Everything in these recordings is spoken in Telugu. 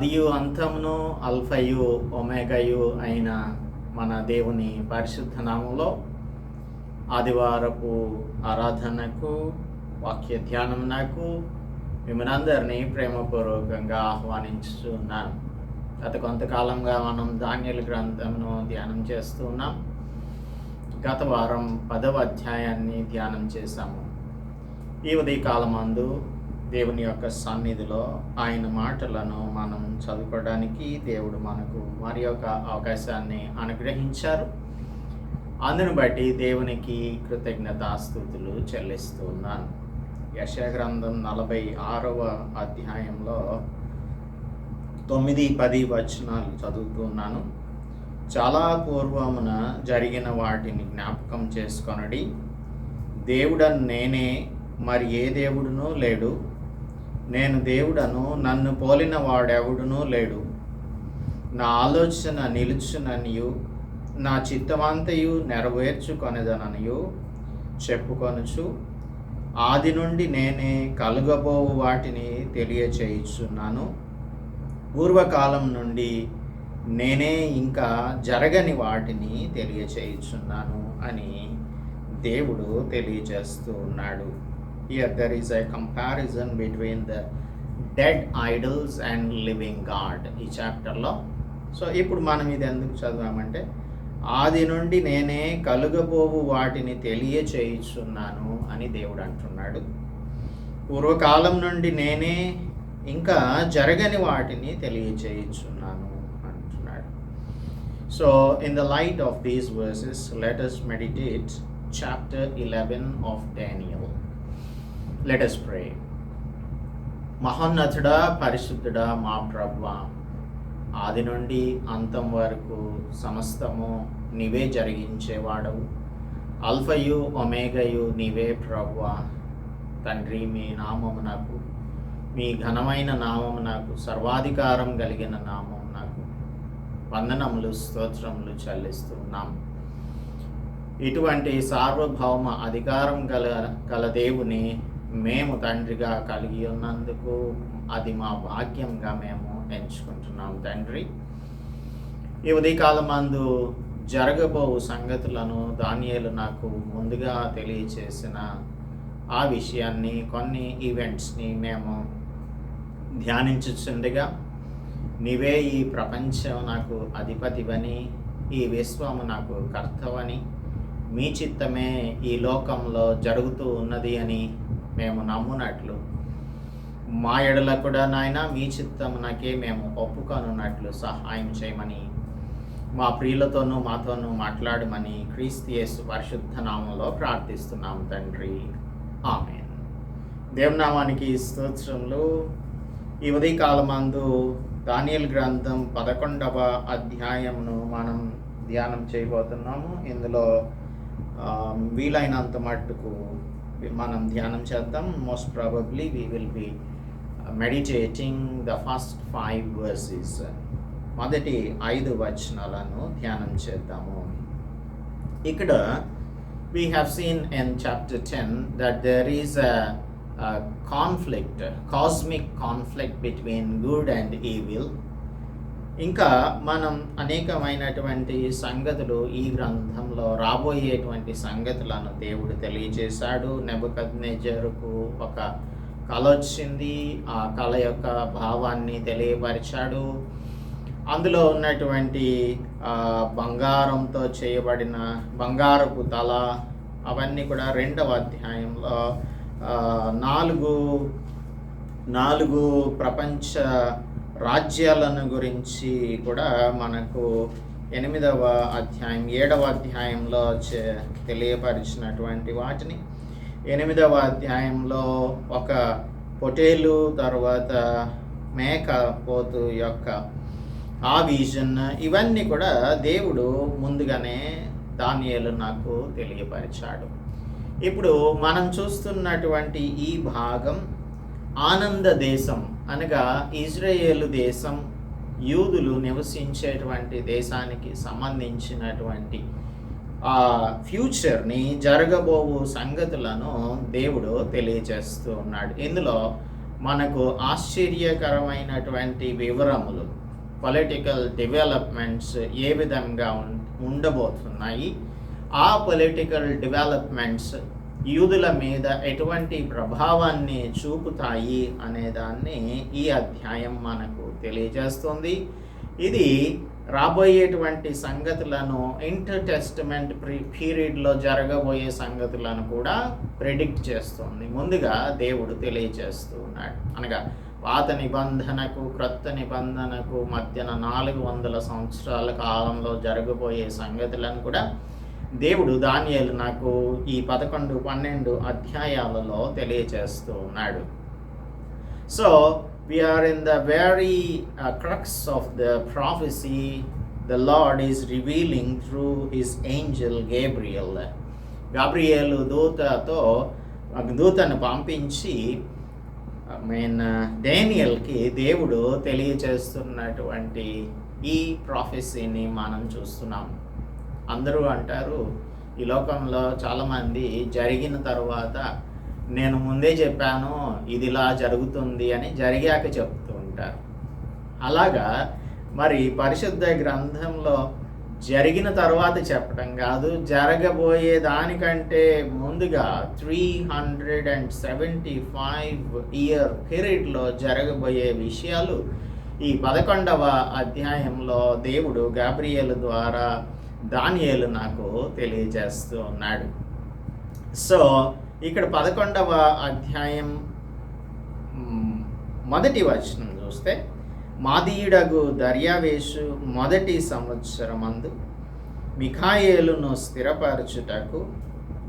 ఆదియు అంతమును అల్ఫయు ఒమేగయు అయిన మన దేవుని పరిశుద్ధ నామంలో ఆదివారపు ఆరాధనకు వాక్య ధ్యానమునకు మిమ్మల్ని అందరినీ ప్రేమపూర్వకంగా ఆహ్వానించుతున్నాను. గత కొంతకాలంగా మనం దానియేలు గ్రంథమును ధ్యానం చేస్తూ ఉన్నాం. గత వారం 10వ అధ్యాయాన్ని ధ్యానం చేశాము. ఈ ఉదయకాలమందు దేవుని యొక్క సన్నిధిలో ఆయన మాటలను మనం చదువుకోవడానికి దేవుడు మనకు మరి యొక్క అవకాశాన్ని అనుగ్రహించారు. అందును బట్టి దేవునికి కృతజ్ఞతాస్తుతులు చెల్లిస్తున్నాను. యెషయా గ్రంథం 46వ అధ్యాయంలో 9-10 వచనాలు చదువుతున్నాను. చాలా పూర్వమున జరిగిన వాటిని జ్ఞాపకం చేసుకొనడి. దేవుడను నేనే, మరి ఏ దేవుడునూ లేడు. నేను దేవుడను, నన్ను పోలిన వాడెవడునూ లేడు. నా ఆలోచన నిలుచుననియు నా చిత్తమంతయు నెరవేర్చుకొనదననియు చెప్పుకొనుచు ఆది నుండి నేనే కలుగబోవు వాటిని తెలియచేయుచున్నాను. పూర్వకాలం నుండి నేనే ఇంకా జరగని వాటిని తెలియచేయుచున్నాను అని దేవుడు తెలియజేస్తూ ఉన్నాడు. Here there is a comparison between the dead idols and living God ఈ చాప్టర్లో. సో ఇప్పుడు మనం ఇది ఎందుకు చదివామంటే, ఆది నుండి నేనే కలుగబోవు వాటిని తెలియచేయుచున్నాను అని దేవుడు అంటున్నాడు. పూర్వకాలం నుండి నేనే ఇంకా జరగని వాటిని తెలియచేయుచున్నాను అంటున్నాడు. So in the light of these versus let us meditate chapter 11 of Daniel. Let us pray. మహోన్నతుడా, పరిశుద్ధుడా, మా ప్రభువా, ఆది నుండి అంతం వరకు సమస్తము నీవే జరిగించేవాడవు. అల్ఫయు ఒమేగయు నీవే ప్రభువా. తండ్రి, మీ నామమునకు, మీ ఘనమైన నామమునకు, సర్వాధికారం కలిగిన నామమునకు వందనములు, స్తోత్రములు చెల్లిస్తున్నాం. ఇటువంటి సార్వభౌమ అధికారం గల దేవుని మేము తండ్రిగా కలిగి ఉన్నందుకు అది మా భాగ్యంగా మేము ఎంచుకుంటున్నాం. తండ్రి, ఈ ఉదయకాలమందు జరగబోవు సంగతులను దానియేలు నాకు ముందుగా తెలియచేసిన ఆ విషయాన్ని, కొన్ని ఈవెంట్స్ని మేము ధ్యానించుచుండగా, నీవే ఈ ప్రపంచం నాకు అధిపతివని, ఈ విశ్వము నాకు కర్తవని, మీ చిత్తమే ఈ లోకంలో జరుగుతూ ఉన్నది అని మేము నమ్మునట్లు, మా ఎడల కూడా నాయన మీ చిత్తమునకే మేము ఒప్పుకొనున్నట్లు సహాయం చేయమని, మా ప్రియులతోనూ మాతోనూ మాట్లాడమని క్రీస్తు యేసు పరిశుద్ధ నామంలో ప్రార్థిస్తున్నాం తండ్రి, ఆమేన్. దేవునామానికి స్తోత్రములు. ఈ ఉదయకాలమందు దానియేలు గ్రంథం 11వ అధ్యాయమును మనం ధ్యానం చేయబోతున్నాము. ఇందులో వీలైనంత మట్టుకు మనం ధ్యానం చేద్దాం. Most probably we will be meditating the first 5 verses. మొదటి 5 వచనాలను ధ్యానం చేద్దాము. ఇక్కడ we have seen in chapter 10 that there is a conflict, cosmic conflict between good and evil. ఇంకా మనం అనేకమైనటువంటి సంగతులు ఈ గ్రంథంలో రాబోయేటువంటి సంగతులను దేవుడు తెలియజేశాడు. నెబుకద్నెజరుకు ఒక కల వచ్చింది. ఆ కల యొక్క భావాన్ని తెలియపరిచాడు. అందులో ఉన్నటువంటి బంగారంతో చేయబడిన బంగారపు తల అవన్నీ కూడా 2వ అధ్యాయంలో 4 ప్రపంచ రాజ్యాలను గురించి కూడా మనకు 8వ అధ్యాయం 7వ అధ్యాయంలో తెలియపరిచినటువంటి వాటిని, 8వ అధ్యాయంలో ఒక పొటేలు, తర్వాత మేకపోతు యొక్క ఆ విజన్, ఇవన్నీ కూడా దేవుడు ముందుగానే దానియేలు నాకు తెలియపరిచాడు. ఇప్పుడు మనం చూస్తున్నటువంటి ఈ భాగం ఆనంద దేశం అనగా ఇజ్రాయేలు దేశం, యూదులు నివసించేటువంటి దేశానికి సంబంధించినటువంటి ఆ ఫ్యూచర్ని, జరగబోవు సంగతులను దేవుడు తెలియజేస్తూ ఉన్నాడు. ఇందులో మనకు ఆశ్చర్యకరమైనటువంటి వివరములు, పొలిటికల్ డెవలప్మెంట్స్ ఏ విధంగా ఉండబోతున్నాయి, ఆ పొలిటికల్ డెవలప్మెంట్స్ యూదుల మీద ఎటువంటి ప్రభావాన్ని చూపుతాయి అనేదాన్ని ఈ అధ్యాయం మనకు తెలియజేస్తుంది. ఇది రాబోయేటువంటి సంగతులను, ఇంటర్ టెస్టమెంట్ పీరియడ్లో జరగబోయే సంగతులను కూడా ప్రెడిక్ట్ చేస్తుంది. ముందుగా దేవుడు తెలియజేస్తూ ఉన్నాడు. అనగా పాత నిబంధనకు క్రొత్త నిబంధనకు మధ్యన 400 సంవత్సరాల కాలంలో జరగబోయే సంగతులను కూడా దేవుడు దానియేలు నాకు ఈ 11, 12 అధ్యాయాలలో తెలియజేస్తూ ఉన్నాడు. So we are in the very crux of the prophecy the Lord is revealing through his angel Gabriel. Gabriel దూతను పంపించి డేనియల్కి దేవుడు తెలియజేస్తున్నటువంటి ఈ ప్రాఫెసీని మనం చూస్తున్నాం. అందరూ అంటారు, ఈ లోకంలో చాలామంది జరిగిన తర్వాత నేను ముందే చెప్పాను ఇది ఇలా జరుగుతుంది అని జరిగాక చెప్తూ ఉంటారు. అలాగా మరి పరిశుద్ధ గ్రంథంలో జరిగిన తర్వాత చెప్పడం కాదు, జరగబోయే దానికంటే ముందుగా 375 ఇయర్ పీరియడ్లో జరగబోయే విషయాలు ఈ 11వ అధ్యాయంలో దేవుడు గాబ్రియేలు ద్వారా దానియేలు నాకు తెలియజేస్తూ ఉన్నాడు. సో ఇక్కడ 11వ అధ్యాయం మొదటి వచనం చూస్తే, మాదీయుడగు దర్యావేషు మొదటి సంవత్సరమందు మిఖాయేలును స్థిరపరచుటకు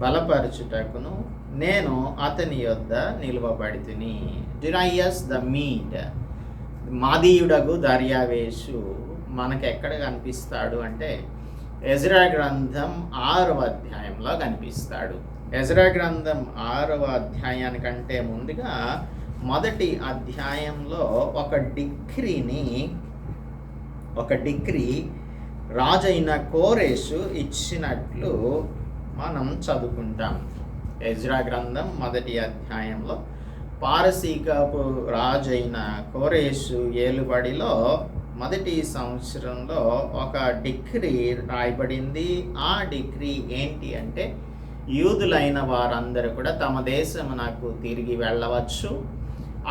బలపరచుటకును నేను అతని యొద్ద నిలువబడితిని. డిరైయస్ ద మీట్. మాదీయుడగు దర్యావేషు మనకు ఎక్కడ కనిపిస్తాడు అంటే ఎజ్రా గ్రంథం 6వ అధ్యాయంలో కనిపిస్తాడు. ఎజ్రా గ్రంథం 6వ అధ్యాయానికంటే ముందుగా మొదటి అధ్యాయంలో ఒక డిక్రీ రాజైన కోరేషు ఇచ్చినట్లు మనం చదువుకుంటాం. ఎజ్రా గ్రంథం మొదటి అధ్యాయంలో పారసీకపు రాజైన కోరేషు ఏలుబడిలో మొదటి సంవత్సరంలో ఒక డిక్రీ రాయబడింది. ఆ డిక్రీ ఏంటి అంటే, యూదులైన వారందరూ కూడా తమ దేశమునకు తిరిగి వెళ్ళవచ్చు,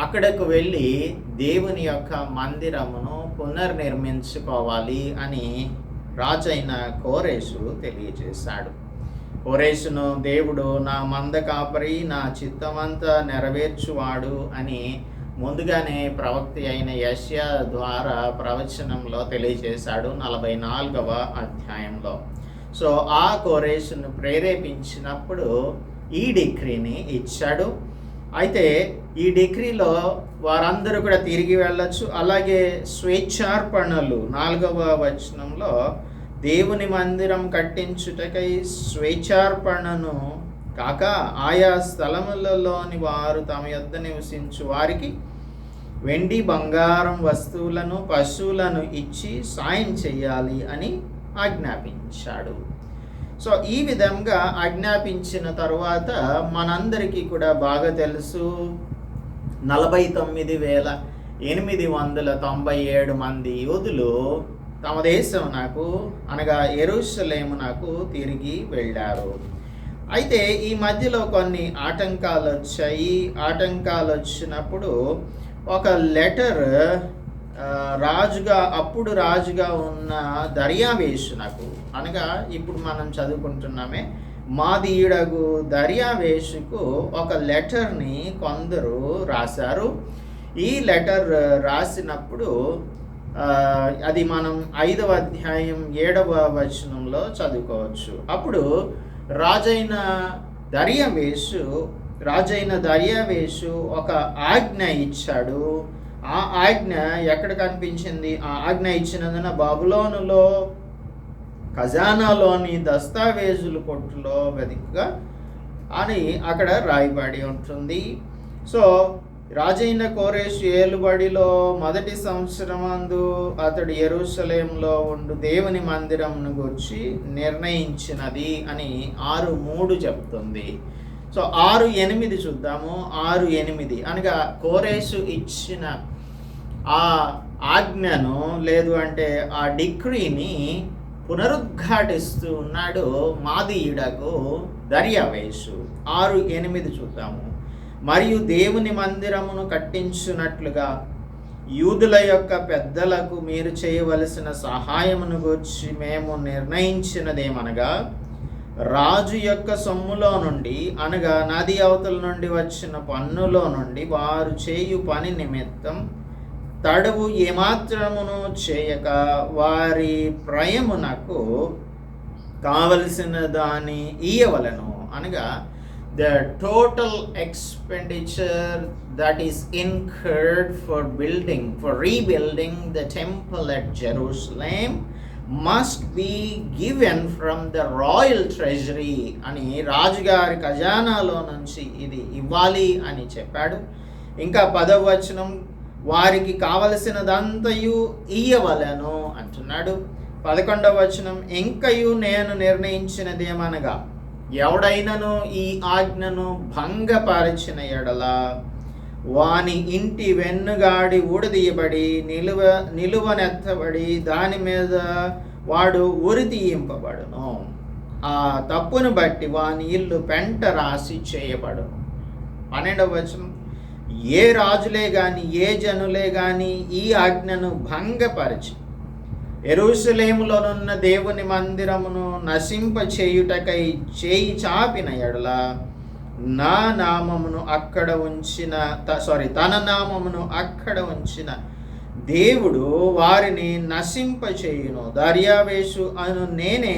అక్కడకు వెళ్ళి దేవుని యొక్క మందిరమును పునర్నిర్మించుకోవాలి అని రాజైన కోరేషు తెలియజేశాడు. కోరేషును దేవుడు నా మంద కాపరి, నా చిత్తమంతా నెరవేర్చువాడు అని ముందుగానే ప్రవక్త అయిన యెషయా ద్వారా ప్రవచనంలో తెలియజేశాడు 44వ అధ్యాయంలో. సో ఆ కోరేషును ప్రేరేపించినప్పుడు ఈ డిక్రీని ఇచ్చాడు. అయితే ఈ డిక్రీలో వారందరూ కూడా తిరిగి వెళ్ళొచ్చు. అలాగే స్వేచ్ఛార్పణలు 4వ వచనంలో దేవుని మందిరం కట్టించుటకై స్వేచ్ఛార్పణను కాక ఆయా స్థలములలోని వారు తమ యొద్ద నివసించు వారికి వెండి బంగారం వస్తువులను పశువులను ఇచ్చి సాయం చేయాలి అని ఆజ్ఞాపించాడు. సో ఈ విధంగా ఆజ్ఞాపించిన తరువాత మనందరికీ కూడా బాగా తెలుసు, 49,897 మంది యూదులు తమ దేశమునకు అనగా యెరూషలేమునకు తిరిగి వెళ్ళారు. అయితే ఈ మధ్యలో కొన్ని ఆటంకాలు వచ్చాయి. ఆటంకాలు వచ్చినప్పుడు ఒక లెటర్ అప్పుడు రాజుగా ఉన్న దర్యావేషునకు, అనగా ఇప్పుడు మనం చదువుకుంటున్నామే మాదీయుడగు దర్యావేషుకు ఒక లెటర్ని కొందరు రాశారు. ఈ లెటర్ రాసినప్పుడు అది మనం 5వ అధ్యాయం 7వ వచనంలో చదువుకోవచ్చు. అప్పుడు రాజైన దర్యావేషు ఒక ఆజ్ఞ ఇచ్చాడు. ఆ ఆజ్ఞ ఎక్కడ కనిపించింది? ఆ ఆజ్ఞ ఇచ్చినందున బబులోనులో ఖజానాలోని దస్తావేజుల కొట్టులో వెతికగా అని అక్కడ రాయబడి ఉంటుంది. సో రాజైన కోరేషు ఏలుబడిలో మొదటి సంవత్సరమందు అతడు యెరూషలేములో ఉండు దేవుని మందిరంను గురించి నిర్ణయించినది అని 6:3 చెప్తుంది. సో 6:8 చూద్దాము. 6:8 అనగా కోరేషు ఇచ్చిన ఆ ఆజ్ఞను లేదు అంటే ఆ డిక్రీని పునరుద్ఘాటిస్తూ ఉన్నాడు మాదీయుడకు దర్యావేషు. 6:8 చూద్దాము. మరియు దేవుని మందిరమును కట్టించున్నట్లుగా యూదుల యొక్క పెద్దలకు మీరు చేయవలసిన సహాయమును గూర్చి మేము నిర్ణయించినదేమనగా, రాజు యొక్క సొమ్ములో నుండి అనగా నది అవతల నుండి వచ్చిన పన్నులో నుండి వారు చేయు పని నిమిత్తం తడువు ఏమాత్రమును చేయక వారి ప్రయమునకు కావలసిన దాన్ని ఇయ్యవలను. అనగా the total expenditure that is incurred for rebuilding the temple at Jerusalem must be given from the royal treasury అని రాజుగారి ఖజానాలో నుంచి ఇది ఇవ్వాలి అని చెప్పాడు. ఇంకా 10వ వచనం, వారికి కావలసినదంతయు ఇయ్యవలెను అంటున్నాడు. 11వ వచనం, ఇంకయు నేను నిర్ణయించినదేమనగా, ఎవడైనను ఈ ఆజ్ఞను భంగపరిచిన ఎడల వాని ఇంటి వెన్నుగాడి ఊడదీయబడి నిలువనెత్తబడి దాని మీద వాడు ఉరి తీయింపబడును. ఆ తప్పును బట్టి వాని ఇల్లు పెంట రాసి చేయబడును. 12వ వచనం, ఏ రాజులే గాని ఏ జనులే గాని ఈ ఆజ్ఞను భంగపరిచి యెరూషలేములోనున్న దేవుని మందిరమును నశింప చేయుటకై చేయి చాపిన ఎడల నా నామమును అక్కడ ఉంచిన తన నామమును అక్కడ ఉంచిన దేవుడు వారిని నశింప చేయును. దర్యావేషు అను నేనే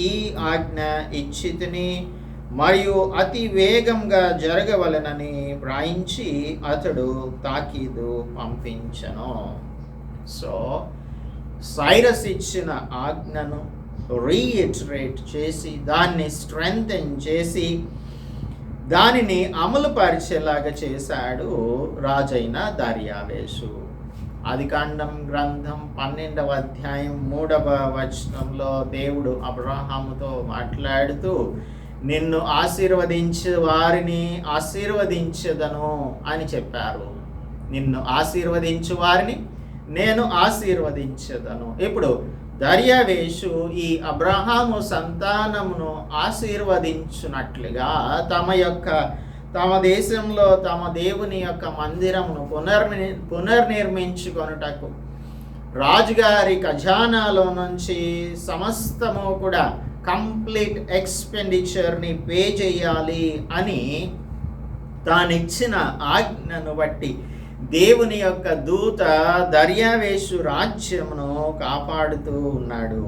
ఈ ఆజ్ఞ ఇచ్చితిని మరియు అతి వేగంగా జరగవలెనని వ్రాయించి అతడు తాకీదు పంపించను. సో సైరస్ ఇచ్చిన ఆజ్ఞను రీఇటరేట్ చేసి దాన్ని స్ట్రెంథెన్ చేసి దానిని అమలు పరిచేలాగా చేశాడు రాజైన దర్యావేషు. ఆదికాండం గ్రంథం 12వ అధ్యాయం 3వ వచనంలో దేవుడు అబ్రహాముతో మాట్లాడుతూ, నిన్ను ఆశీర్వదించే వారిని ఆశీర్వదించదను అని చెప్పారు. నిన్ను ఆశీర్వదించు వారిని నేను ఆశీర్వదించదను. ఇప్పుడు దర్యావేషు ఈ అబ్రహాము సంతానమును ఆశీర్వదించున్నట్లుగా తమ దేశంలో తమ దేవుని యొక్క మందిరమును పునర్నిర్మించుకొనుటకు రాజుగారి ఖజానాలో నుంచి సమస్తము కూడా కంప్లీట్ ఎక్స్పెండిచర్ని పే చేయాలి అని తానిచ్చిన ఆజ్ఞను బట్టి దేవుని యొక్క దూత దర్యావేషు రాజ్యమును కాపాడుతూ ఉన్నాడు.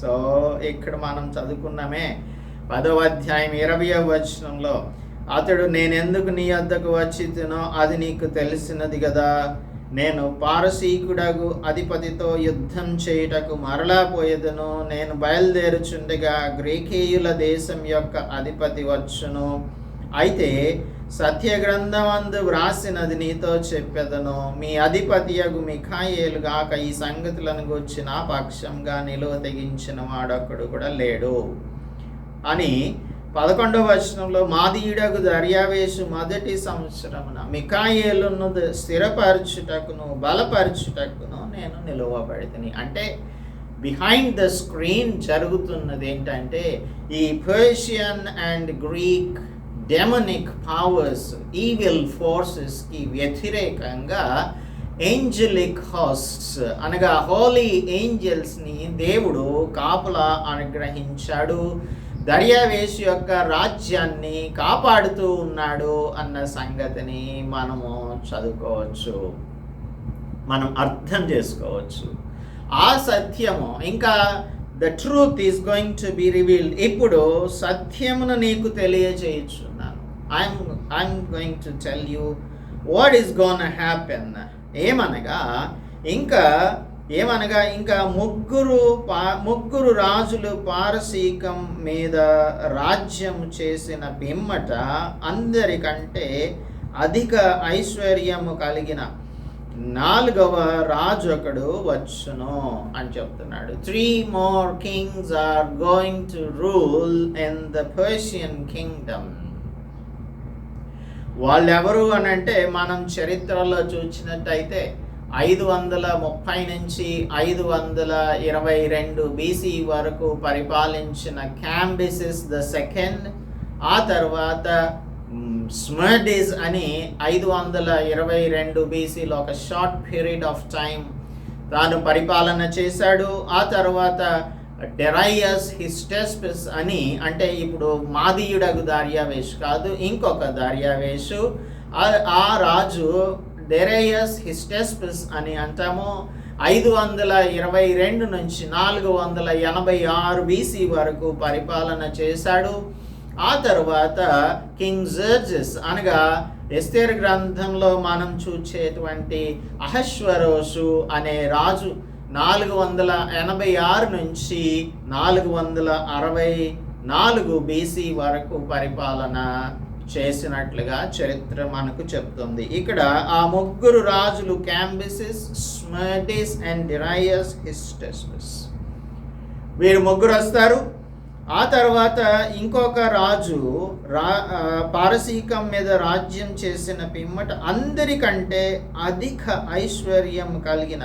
సో ఇక్కడ మనం చదువుకున్నామే 10వ అధ్యాయం 20వ వచనంలో, అతడు నేనెందుకు నీ వద్దకు వచ్చితినో అది నీకు తెలిసినది కదా, నేను పారసీకుడగు అధిపతితో యుద్ధం చేయుటకు మరలా పోయేదను, నేను బయలుదేరుచుండగా గ్రీకేయుల దేశం యొక్క అధిపతి వచ్చును, అయితే సత్యగ్రంథమందు వ్రాసినది నీతో చెప్పెదను, మీ అధిపతియగు మిఖాయేలు గాక ఈ సంగతులను గూర్చి నా పక్షంగా నిలువ తెగించిన వాడొక్కడు కూడా లేడు అని 11వ వచనంలో, మాదీయుడగు దర్యావేషు మొదటి సంవత్సరమున మిఖాయేలును స్థిరపరచుటకును బలపరచుటకును నేను నిలువబడితిని. అంటే బిహైండ్ ద స్క్రీన్ జరుగుతున్నది ఏంటంటే, ఈ Persian and Greek demonic powers, evil ఫోర్సెస్కి వ్యతిరేకంగా ఏంజలిక్ హోస్ట్స్ అనగా హోలీ ఏంజల్స్ని దేవుడు కాపులా అనుగ్రహించాడు. దర్యావేషు యొక్క రాజ్యాన్ని కాపాడుతూ ఉన్నాడు అన్న సంగతిని మనము చదువుకోవచ్చు, మనం అర్థం చేసుకోవచ్చు. ఆ సత్యము ఇంకా the truth is going to be revealed. ఇప్పుడు సత్యమును నీకు తెలియజేయుచున్నాను. I'm going to tell you what is gonna happen. ఏమనగా ఇంకా ముగ్గురు రాజులు పారసీకం మీద రాజ్యం చేసిన పిమ్మట అందరికంటే అధిక ఐశ్వర్యము కలిగిన నాలుగవ రాజు ఒకడు వచ్చును అని చెప్తున్నాడు. 3 more kings are going to rule in the Persian kingdom. వాళ్ళెవరు అని అంటే మనం చరిత్రలో చూసినట్టయితే 530 నుంచి 522 బీసీ వరకు పరిపాలించిన క్యాంబిసిస్ ద సెకండ్, ఆ తర్వాత స్మర్డిస్ అని 522 బీసీలో ఒక షార్ట్ పీరియడ్ ఆఫ్ టైం తాను పరిపాలన చేశాడు. ఆ తర్వాత డెరైయస్ హిస్టెస్పిస్ అని, అంటే ఇప్పుడు మాదీయుడగు దార్యావేషు కాదు, ఇంకొక దార్యావేషు, ఆ రాజు డెరైయస్ హిస్టెస్పిస్ అని అంటాము. 522 నుంచి 486 బీసీ వరకు పరిపాలన చేశాడు. ఆ తర్వాత కింగ్ జర్జెస్ అనగా ఎస్తేర్ గ్రంథంలో మనం చూచేటువంటి అహశ్వరోషు అనే రాజు 486 నుంచి 464 బీసీ వరకు పరిపాలన చేసినట్లుగా చరిత్ర మనకు చెప్తుంది. ఇక్కడ ఆ ముగ్గురు రాజులు క్యాంబిసిస్, స్మర్డిస్ అండ్ డెరైయస్ హిస్టెస్పిస్, వీరు ముగ్గురు వస్తారు. ఆ తర్వాత ఇంకొక రాజు పారసీకం మీద రాజ్యం చేసిన పిమ్మట అందరికంటే అధిక ఐశ్వర్యం కలిగిన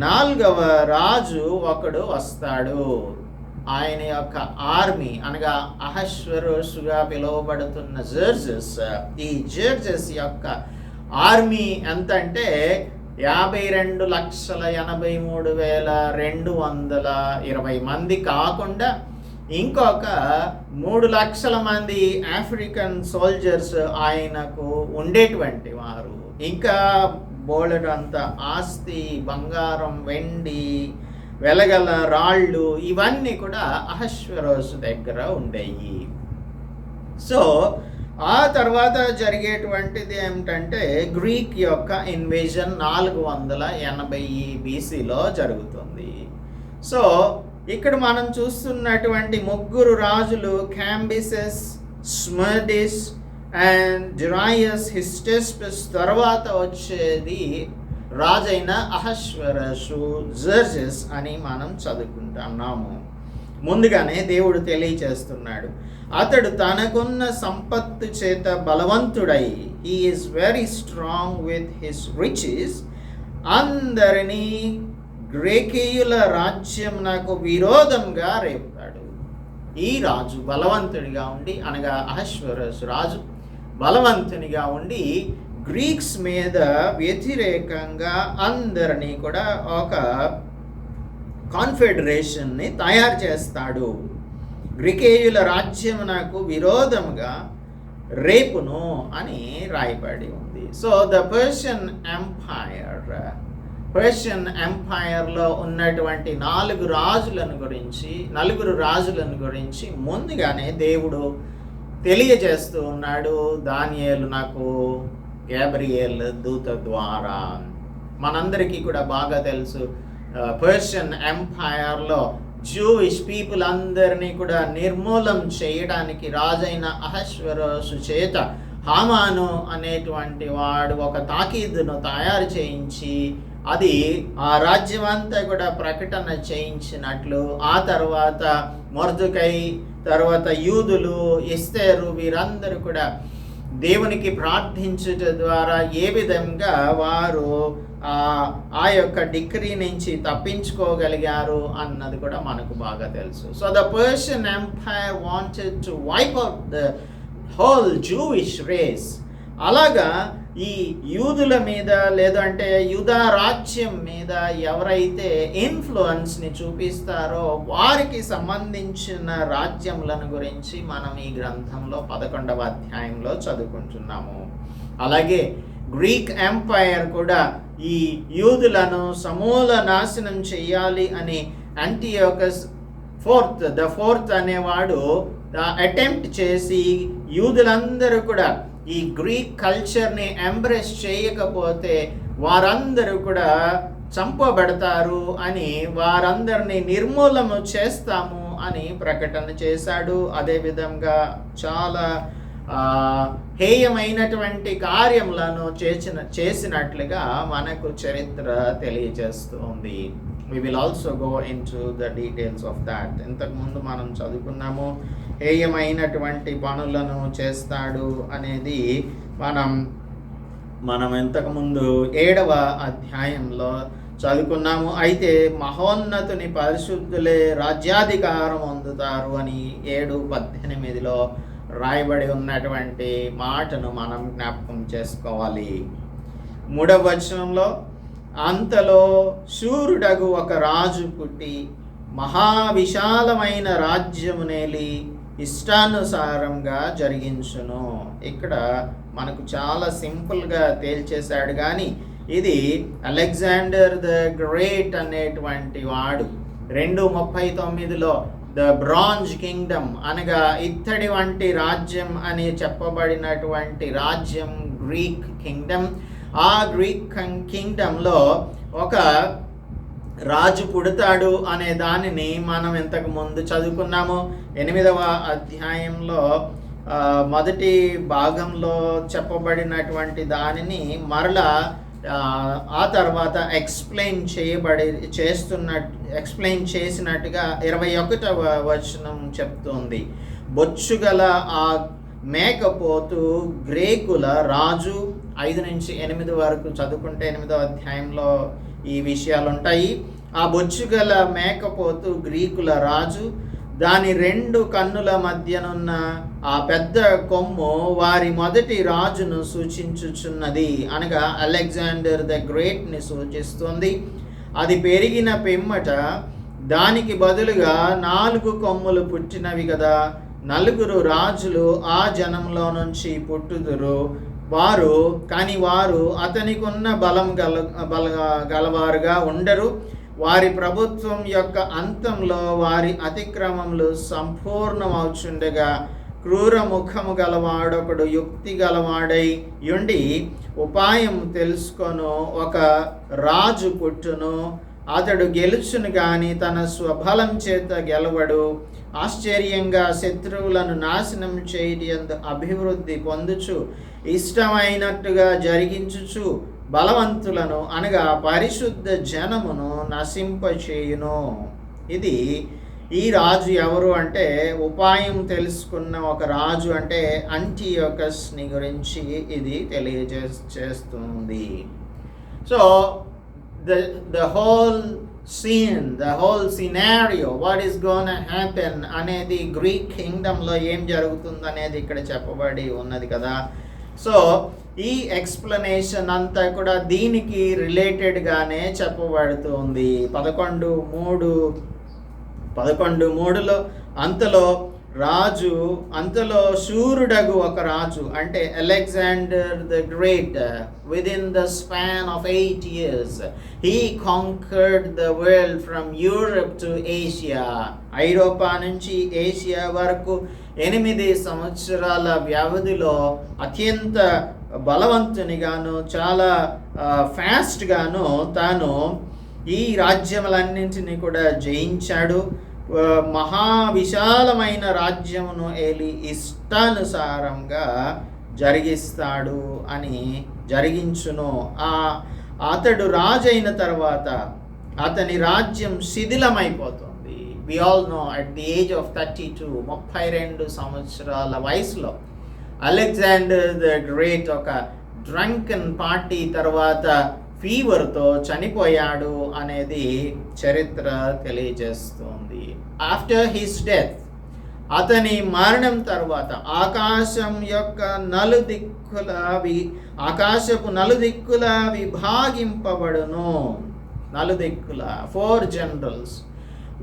4వ రాజు ఒకడు వస్తాడు. ఆయన యొక్క ఆర్మీ అనగా అహశ్వరోషుగా పిలువబడుతున్న జర్జెస్, ఈ జర్జెస్ యొక్క ఆర్మీ ఎంత అంటే 52,83,220 మంది కాకుండా ఇంకొక 3 లక్షల మంది ఆఫ్రికన్ సోల్జర్స్ ఆయనకు ఉండేటువంటి వారు. ఇంకా బోలెడంత ఆస్తి, బంగారం, వెండి, వెలగల రాళ్ళు ఇవన్నీ కూడా అహశ్వరోషు దగ్గర ఉండేవి. సో ఆ తర్వాత జరిగేటువంటిది ఏమిటంటే గ్రీక్ యొక్క ఇన్వేజన్ 480 బీసీలో జరుగుతుంది. సో ఇక్కడ మనం చూస్తున్నటువంటి ముగ్గురు రాజులు క్యాంబిసెస్, స్మర్డిస్ అండ్ డెరైయస్ హిస్టెస్పిస్ తర్వాత వచ్చేది రాజైన అహశ్వరోషు, జర్జెస్ అని మనం చదువుకుంటున్నాము. ముందుగానే దేవుడు తెలియచేస్తున్నాడు, అతడు తనకున్న సంపత్తు చేత బలవంతుడై, he is very strong with his riches, అందరినీ గ్రీకీయుల రాజ్యం నాకు విరోధంగా రేపుతాడు. ఈ రాజు బలవంతుడిగా ఉండి, అనగా అహశ్వరోషు రాజు బలవంతునిగా ఉండి గ్రీక్స్ మీద వ్యతిరేకంగా అందరినీ కూడా ఒక కాన్ఫెడరేషన్ని తయారు చేస్తాడు. గ్రీకేయుల రాజ్యం నాకు విరోధంగా రేపును అని రాయబడి ఉంది. సో ద పర్షియన్ ఎంపైర్లో ఉన్నటువంటి 4 రాజులను గురించి ముందుగానే దేవుడు తెలియజేస్తూ ఉన్నాడు. దానియేలు నాకు గ్యాబ్రియల్ దూత ద్వారా. మనందరికీ కూడా బాగా తెలుసు, పర్షియన్ ఎంపైర్లో జూయిష్ పీపుల్ అందరినీ కూడా నిర్మూలం చేయడానికి రాజైన అహశ్వరోషు చేత హామాను అనేటువంటి వాడు ఒక తాకీదును తయారు చేయించి అది ఆ రాజ్యం అంతా కూడా ప్రకటన చేయించినట్లు, ఆ తర్వాత మొర్దెకై, తర్వాత యూదులు, ఎస్తేరు వీరందరూ కూడా దేవునికి ప్రార్థించుట ద్వారా ఏ విధంగా వారు ఆ యొక్క డిక్రీ నుంచి తప్పించుకోగలిగారు అన్నది కూడా మనకు బాగా తెలుసు. So the Persian empire wanted to wipe out the whole Jewish race. అలాగా ఈ యూదుల మీద లేదంటే యూదా రాజ్యం మీద ఎవరైతే ఇన్ఫ్లుయెన్స్ని చూపిస్తారో వారికి సంబంధించిన రాజ్యములను గురించి మనం ఈ గ్రంథంలో 11వ అధ్యాయంలో చదువుకుంటున్నాము. అలాగే గ్రీక్ ఎంపైర్ కూడా ఈ యూదులను సమూల నాశనం చేయాలి అని యాంటియోకస్ ఫోర్త్ అనేవాడు అటెంప్ట్ చేసి యూదులందరూ కూడా ఈ గ్రీక్ కల్చర్ని ఎంబ్రేస్ చేయకపోతే వారందరూ కూడా చంపబడతారు అని, వారందరినీ నిర్మూలన చేస్తాము అని ప్రకటన చేశాడు. అదేవిధంగా చాలా హేయమైనటువంటి కార్యములను చేసినట్లుగా మనకు చరిత్ర తెలియజేస్తుంది. We will also go into the details of that. ఇంతకుముందు మనం చదువుకున్నాము, హేయమైనటువంటి పనులను చేస్తాడు అనేది మనం ఇంతకుముందు 7వ అధ్యాయంలో చదువుకున్నాము. అయితే మహోన్నతుని పరిశుద్ధులే రాజ్యాధికారం పొందుతారు అని 7:18లో రాయబడి ఉన్నటువంటి మాటను మనం జ్ఞాపకం చేసుకోవాలి. 3వ వచనంలో, అంతలో శూరుడగు ఒక రాజు పుట్టి మహావిశాలమైన రాజ్యమునేలి ఇష్టానుసారంగా జరిగించును. ఇక్కడ మనకు చాలా సింపుల్గా తేల్చేశాడు, కానీ ఇది అలెగ్జాండర్ ద గ్రేట్ అనేటువంటి వాడు 2:39లో ద బ్రాంజ్ కింగ్డమ్ అనగా ఇత్తడి వంటి రాజ్యం అని చెప్పబడినటువంటి రాజ్యం గ్రీక్ కింగ్డమ్. ఆ గ్రీక్ కింగ్డమ్లో ఒక రాజు పుడతాడు అనే దానిని మనం ఇంతకు ముందు చదువుకున్నాము. 8వ అధ్యాయంలో మొదటి భాగంలో చెప్పబడినటువంటి దానిని మరలా ఆ తర్వాత ఎక్స్ప్లెయిన్ చేసినట్టుగా 21వ వచనం చెప్తుంది. బొచ్చుగల ఆ మేకపోతు గ్రీకుల రాజు. 5-8 వరకు చదువుకుంటే 8వ అధ్యాయంలో ఈ విషయాలు ఉంటాయి. ఆ బొచ్చుగల మేకపోతు గ్రీకుల రాజు, దాని 2 కన్నుల మధ్యనున్న ఆ పెద్ద కొమ్ము వారి మొదటి రాజును సూచించుచున్నది, అనగా అలెగ్జాండర్ ద గ్రేట్ని సూచిస్తుంది. అది పెరిగిన పిమ్మట దానికి బదులుగా 4 కొమ్ములు పుట్టినవి కదా. 4 రాజులు ఆ జనంలో నుంచి పుట్టుదురు. వారు అతనికి ఉన్న బలం గలవారుగా ఉండరు. వారి ప్రభుత్వం యొక్క అంతంలో వారి అతిక్రమములు సంపూర్ణమవుచుండగా క్రూర ముఖము గలవాడొకడు యుక్తి గలవాడై యుండి ఉపాయం తెలుసుకొను ఒక రాజు పుట్టును. అతడు గెలుచును గాని తన స్వబలం చేత గెలవడు. ఆశ్చర్యంగా శత్రువులను నాశనం చేయడందు అభివృద్ధి పొందుచు ఇష్టమైనట్టుగా జరిగించుచు బలవంతులను అనగా పరిశుద్ధ జనమును నశింపచేయును. ఇది ఈ రాజు ఎవరు అంటే, ఉపాయం తెలుసుకున్న ఒక రాజు అంటే అంటియోకస్ని గురించి ఇది తెలియజేస్తుంది. So the whole scene, the whole scenario, what is gonna happen అనేది గ్రీక్ కింగ్డమ్లో ఏం జరుగుతుంది అనేది ఇక్కడ చెప్పబడి ఉన్నది కదా. సో ఈ ఎక్స్ప్లెనేషన్ అంతా కూడా దీనికి రిలేటెడ్గానే చెప్పబడుతుంది. 11:3లో అంతలో శూరుడగు ఒక రాజు అంటే Alexander the great, within the span of 8 years he conquered the world from Europe to Asia. ఐరోపా నుంచి ఏషియా వరకు 8 సంవత్సరాల వ్యవధిలో అత్యంత బలవంతునిగాను చాలా ఫాస్ట్గాను తాను ఈ రాజ్యములన్నింటినీ కూడా జయించాడు. మహావిశాలమైన రాజ్యమును ఏలి ఇష్టానుసారంగా జరిగించును. అతడు రాజైన తర్వాత అతని రాజ్యం శిథిలమైపోతుంది. We all know at the age of 32 సంవత్సరాల వయసులో అలెగ్జాండర్ ద గ్రేట్ ఒక డ్రంకన్ పార్టీ తర్వాత ఫీవర్తో చనిపోయాడు అనేది చరిత్ర తెలియజేస్తుంది. ఆఫ్టర్ హిస్ డెత్, అతని మరణం తర్వాత ఆకాశపు నలుదిక్కుల విభాగింపబడును. 4 generals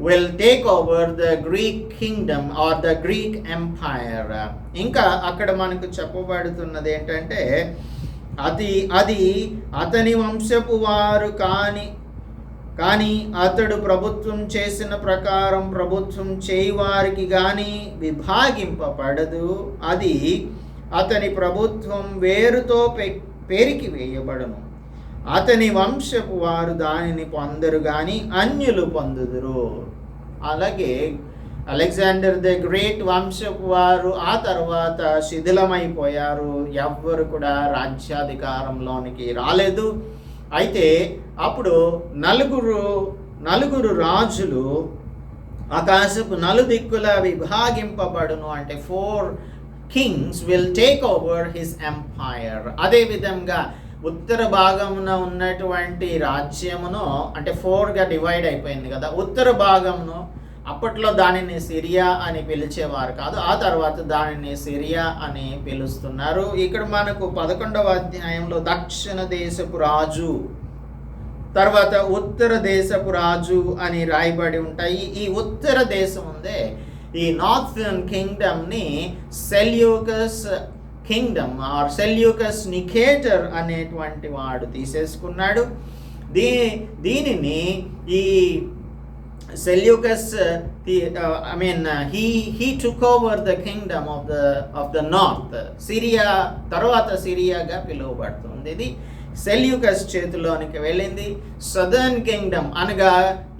will take over the Greek kingdom or the Greek empire. ఇంకా అక్కడ మనకు చెప్పబడుతున్నది ఏంటంటే, అది అతని వంశపు వారు కానీ అతడు ప్రభుత్వం చేసిన ప్రకారం ప్రభుత్వం చేయువారికి కానీ విభాగింపబడదు. అది అతని ప్రభుత్వం వేరుతో పెరికి వేయబడును. అతని వంశపు వారు దానిని పొందరు కానీ అన్యులు పొందుదురు. అలాగే అలెగ్జాండర్ ది గ్రేట్ వంశపు వారు ఆ తర్వాత శిథిలమైపోయారు. ఎవ్వరు కూడా రాజ్యాధికారంలోనికి రాలేదు. అయితే అప్పుడు నలుగురు రాజులు ఆకాశపు నలుదిక్కుల విభాగింపబడును. అంటే 4 kings will take over his empire. అదేవిధంగా ఉత్తర భాగమున ఉన్నటువంటి రాజ్యమును, అంటే 4గా డివైడ్ అయిపోయింది కదా, ఉత్తర భాగమును అప్పట్లో దానిని సిరియా అని పిలిచేవారు కాదు, ఆ తర్వాత దానిని సిరియా అని పిలుస్తున్నారు. ఇక్కడ మనకు 11వ అధ్యాయంలో దక్షిణ దేశపు రాజు, తర్వాత ఉత్తర దేశపు రాజు అని రాయబడి ఉంటాయి. ఈ ఉత్తర దేశం ఉందే, ఈ నార్థర్న్ కింగ్డమ్ని Seleucus kingdom or Seleucus Nicator అనేటువంటి వాడు తీసేసుకున్నాడు. దీనిని ఈ Seleucus he took over the kingdom of the north. Syria తర్వాత సిరియాగా పిలువబడుతుంది. ఇది సెల్యూకస్ చేతిలోనికి వెళ్ళింది. సదర్న్ కింగ్డమ్ అనగా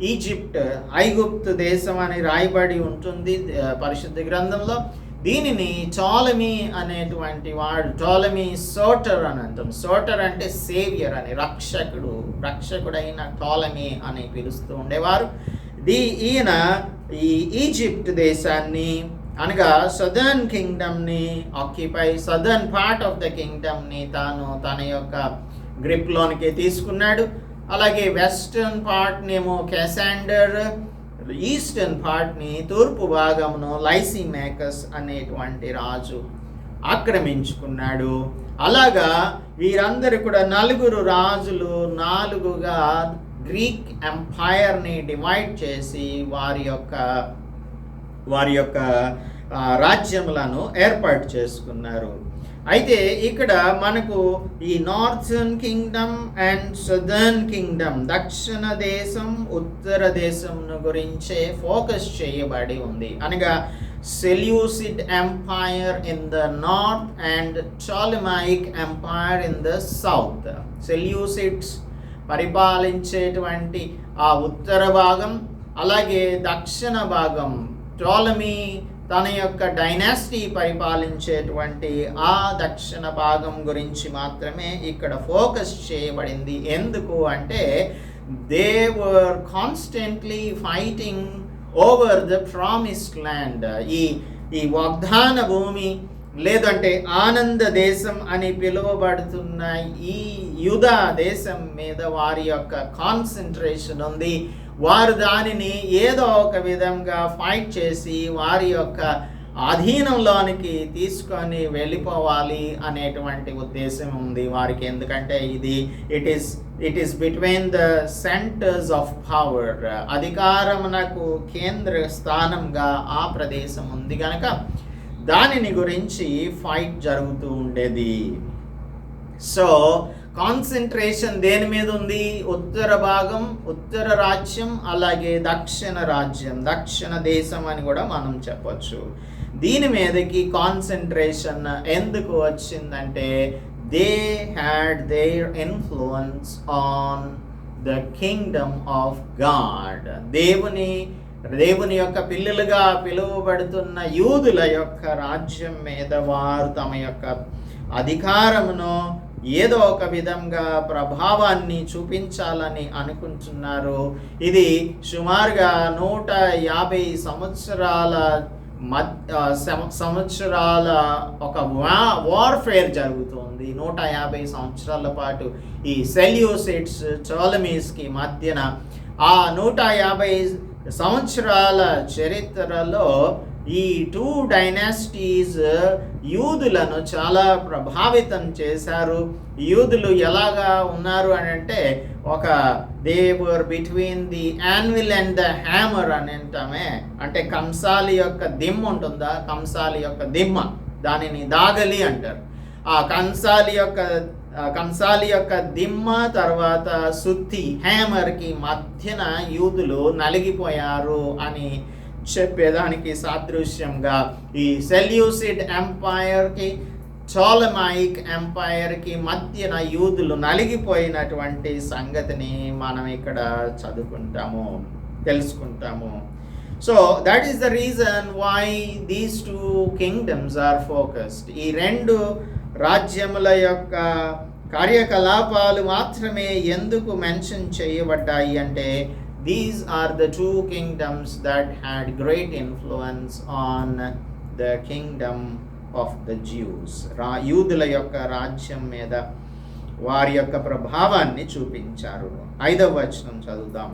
ఈజిప్ట్, ఐగుప్తు దేశం అని రాయబడి ఉంటుంది పరిశుద్ధ గ్రంథంలో. దీనిని టోలమీ అనేటువంటి వాడు, టోలమీ సోటర్ అని అంటాం. సోటర్ అంటే సేవియర్ అని, రక్షకుడైన టోలమీ అని పిలుస్తూ ఉండేవారు. ఈయన ఈ ఈజిప్ట్ దేశాన్ని అనగా సదర్న్ కింగ్డమ్ని occupy, southern part of the కింగ్డమ్ని తన యొక్క గ్రిప్లోనికి తీసుకున్నాడు. అలాగే వెస్టర్న్ పార్ట్నేమో కెసాండర్, ఈస్టర్న్ పార్ట్ని తూర్పు భాగమును లైసిమేకస్ అనేటువంటి రాజు ఆక్రమించుకున్నాడు. అలాగా వీరందరూ కూడా 4 రాజులు 4గా గ్రీక్ ఎంపైర్ని డివైడ్ చేసి వారి యొక్క రాజ్యములను ఏర్పాటు చేసుకున్నారు. అయితే ఇక్కడ మనకు ఈ northern kingdom and southern kingdom, దక్షిణ దేశం ఉత్తర దేశం గురించే ఫోకస్ చేయబడి ఉంది. అనగా Seleucid empire in the north and Ptolemaic empire in the south. Seleucids పరిపాలించేటువంటి ఆ ఉత్తర భాగం, అలాగే దక్షిణ భాగం టోలమీ తన యొక్క డైనాసిటీ పరిపాలించేటువంటి ఆ దక్షిణ భాగం గురించి మాత్రమే ఇక్కడ ఫోకస్ చేయబడింది. ఎందుకు అంటే they were constantly fighting over the promised land. ఈ వాగ్దాన భూమి లేదంటే ఆనంద దేశం అని పిలువబడుతున్న ఈ యూదా దేశం మీద వారి యొక్క కాన్సన్ట్రేషన్ ఉంది. వారు దానిని ఏదో ఒక విధంగా ఫైట్ చేసి వారి యొక్క అధీనంలోనికి తీసుకొని వెళ్ళిపోవాలి అనేటువంటి ఉద్దేశం ఉంది వారికి. ఎందుకంటే it is between the centres of power. అధికారమునకు కేంద్ర స్థానంగా ఆ ప్రదేశం ఉంది కనుక దానిని గురించి ఫైట్ జరుగుతూ ఉండేది. సో కాన్సన్ట్రేషన్ దేని మీద ఉంది? ఉత్తర భాగం, ఉత్తర రాజ్యం, అలాగే దక్షిణ రాజ్యం, దక్షిణ దేశం అని కూడా మనం చెప్పొచ్చు. దీని మీదకి కాన్సన్ట్రేషన్ ఎందుకు వచ్చిందంటే they had there influence on the kingdom of God. దేవుని యొక్క పిల్లలుగా పిలువబడుతున్న యూదుల యొక్క రాజ్యం మీద వారు తమ యొక్క అధికారమును ఏదో ఒక విధంగా ప్రభావాన్ని చూపించాలని అనుకుంటున్నారు. ఇది సుమారుగా 150 సంవత్సరాల ఒక వార్ఫేర్ జరుగుతుంది. 150 సంవత్సరాల పాటు ఈ సెల్యూసిడ్స్ టోలమీస్కి మధ్యన. ఆ 150 సంవత్సరాల చరిత్రలో ఈ 2 డైనాసిటీస్ యూదులను చాలా ప్రభావితం చేశారు. యూదులు ఎలాగా ఉన్నారు అని అంటే they were between the anvil and the hammer అని అంటామే. అంటే కంసాలి యొక్క దిమ్మ ఉంటుందా, కంసాలి యొక్క దిమ్మ, దానిని దాగలి అంటారు. ఆ కంసాలి యొక్క దిమ్మ తర్వాత సుత్తి హ్యామర్కి మధ్యన యూదులు నలిగిపోయారు అని చెప్పేదానికి సాదృశ్యంగా ఈ సెల్యూసిడ్ ఎంపైర్కి టోలెమైక్ ఎంపైర్కి మధ్యన యూదులు నలిగిపోయినటువంటి సంగతిని మనం ఇక్కడ తెలుసుకుంటాము. So that is the reason why these two kingdoms are focused. ఈ రెండు రాజ్యముల యొక్క కార్యకలాపాలు మాత్రమే ఎందుకు మెన్షన్ చేయబడ్డాయి అంటే, these are the two kingdoms that had great influence on the kingdom of the Jews. యూదుల యొక్క రాజ్యం మీద వారి యొక్క ప్రభావాన్ని చూపించారు. 5వ వచనం చదువుదాం.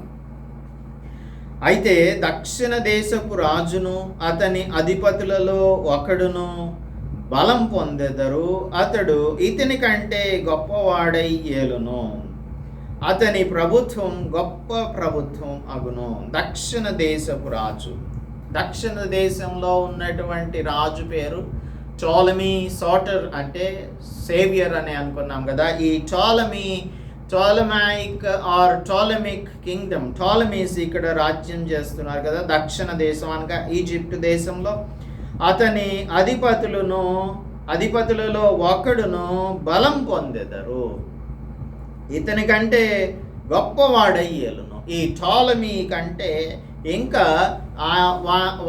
అయితే దక్షిణ దేశపు రాజును అతని అధిపతులలో ఒకడును బలం పొందెదరు, అతడు ఇతని కంటే గొప్పవాడై ఏలును, అతని ప్రభుత్వం గొప్ప ప్రభుత్వం అగును. దక్షిణ దేశపు రాజు, దక్షిణ దేశంలో ఉన్నటువంటి రాజు పేరు టోలమీ. సోటర్ అంటే సేవియర్ అని అనుకున్నాం కదా. ఈ టోలమైక్ ఆర్ టోలమిక్ కింగ్డమ్, టోలమీస్ ఇక్కడ రాజ్యం చేస్తున్నారు కదా దక్షిణ దేశం అనగా ఈజిప్ట్ దేశంలో. అతని అధిపతులలో ఒకడును బలం పొందెదరు, ఇతని కంటే గొప్పవాడయ్యేలును. ఈ టోలమీ కంటే ఇంకా